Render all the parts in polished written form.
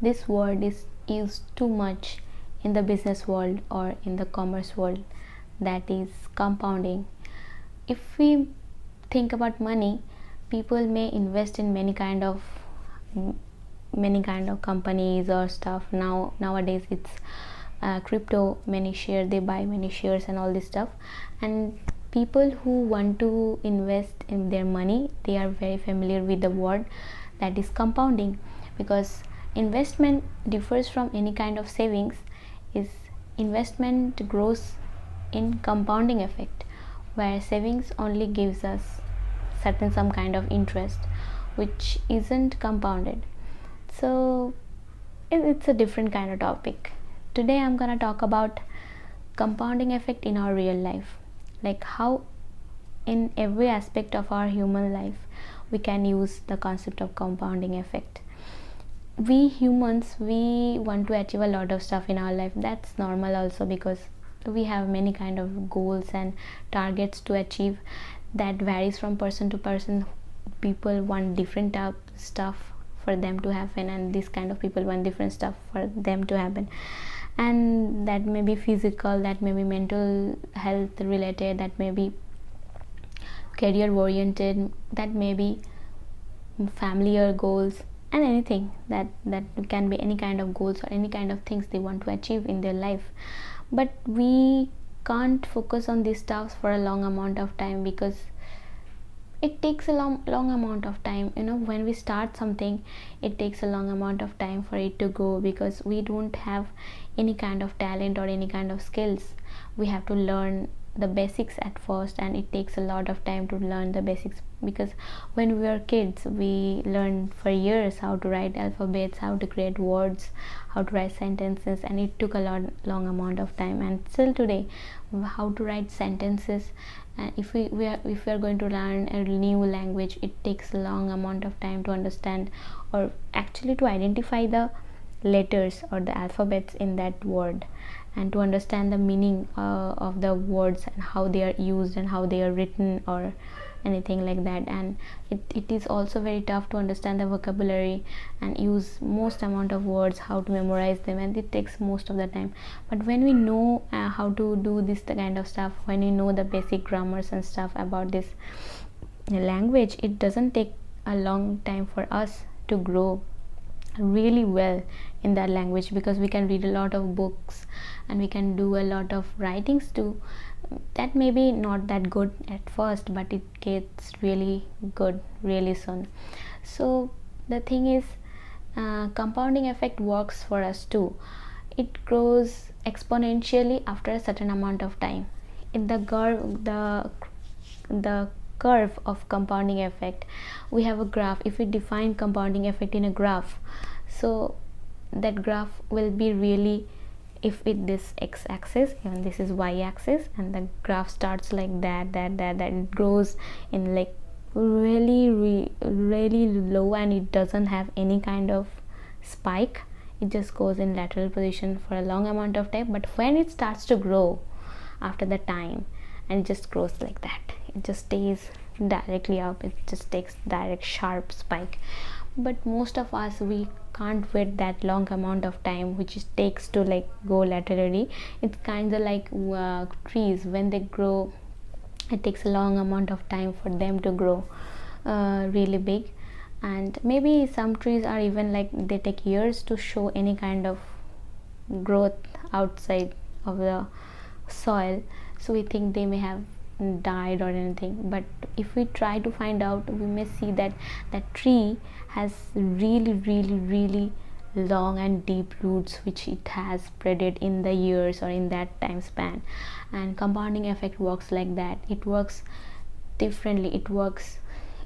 this word is used too much in the business world or in the commerce world, that is compounding. If we think about money, people may invest in many kind of companies or stuff. Nowadays it's crypto, many share, they buy many shares and all this stuff. And people who want to invest in their money, they are very familiar with the word that is compounding, because investment differs from any kind of savings. Is investment grows in compounding effect, where savings only gives us certain some kind of interest which isn't compounded. So it's a different kind of topic. Today I'm gonna talk about compounding effect in our real life, like how in every aspect of our human life we can use the concept of compounding effect. We humans, we want to achieve a lot of stuff in our life. That's normal also, because we have many kind of goals and targets to achieve. That varies from person to person. People want different type stuff for them to happen, and this kind of people want different stuff for them to happen. And that may be physical, that may be mental health related, that may be career oriented, that may be familiar goals, and anything that can be any kind of goals or any kind of things they want to achieve in their life. But we can't focus on these stuffs for a long amount of time, because it takes a long amount of time. When we start something, it takes a long amount of time for it to go, because we don't have any kind of talent or any kind of skills. We have to learn the basics at first, and it takes a lot of time to learn the basics, because when we were kids we learned for years how to write alphabets, how to create words, how to write sentences, and it took a long amount of time. And still today, how to write sentences, and if we are going to learn a new language, it takes a long amount of time to understand, or actually to identify the letters or the alphabets in that word, and to understand the meaning of the words and how they are used and how they are written or anything like that. And it is also very tough to understand the vocabulary and use most amount of words, how to memorize them, and it takes most of the time. But when we know how to do this kind of stuff, when we know the basic grammars and stuff about this language, it doesn't take a long time for us to grow really well in that language, because we can read a lot of books and we can do a lot of writings too. That may be not that good at first, but it gets really good really soon. So the thing is, compounding effect works for us too. It grows exponentially after a certain amount of time. In the curve of compounding effect, we have a graph. If we define compounding effect in a graph, so that graph will be really, if it this x-axis and this is y-axis, and the graph starts like that it grows in like really low, and it doesn't have any kind of spike. It just goes in lateral position for a long amount of time. But when it starts to grow after the time, and it just grows like that, it just stays directly up, it just takes direct sharp spike. But most of us, we can't wait that long amount of time which it takes to like go laterally. It's kind of like trees. When they grow, it takes a long amount of time for them to grow really big. And maybe some trees are even like they take years to show any kind of growth outside of the soil. So we think they may have died or anything. But if we try to find out, we may see that that tree has really long and deep roots which it has spreaded in the years or in that time span. And compounding effect works like that. It works differently, it works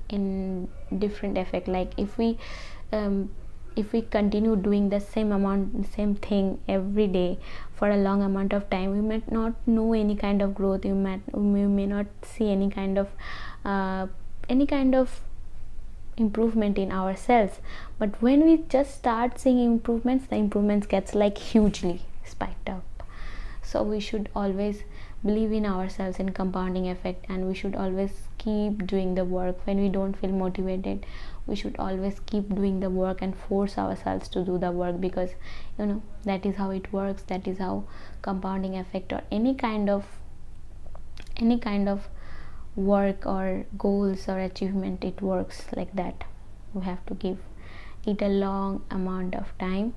in different effect. Like if we continue doing the same thing every day for a long amount of time, we might not know any kind of growth. We may not see any kind of improvement in ourselves. But when we just start seeing improvements, the improvements gets like hugely spiked up. So we should always believe in ourselves in compounding effect, and we should always keep doing the work. When we don't feel motivated, we should always keep doing the work and force ourselves to do the work, because that is how it works. That is how compounding effect or any kind of work or goals or achievement, it works like that. We have to give it a long amount of time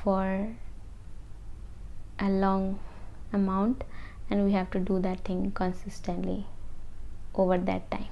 for a long amount, and we have to do that thing consistently over that time.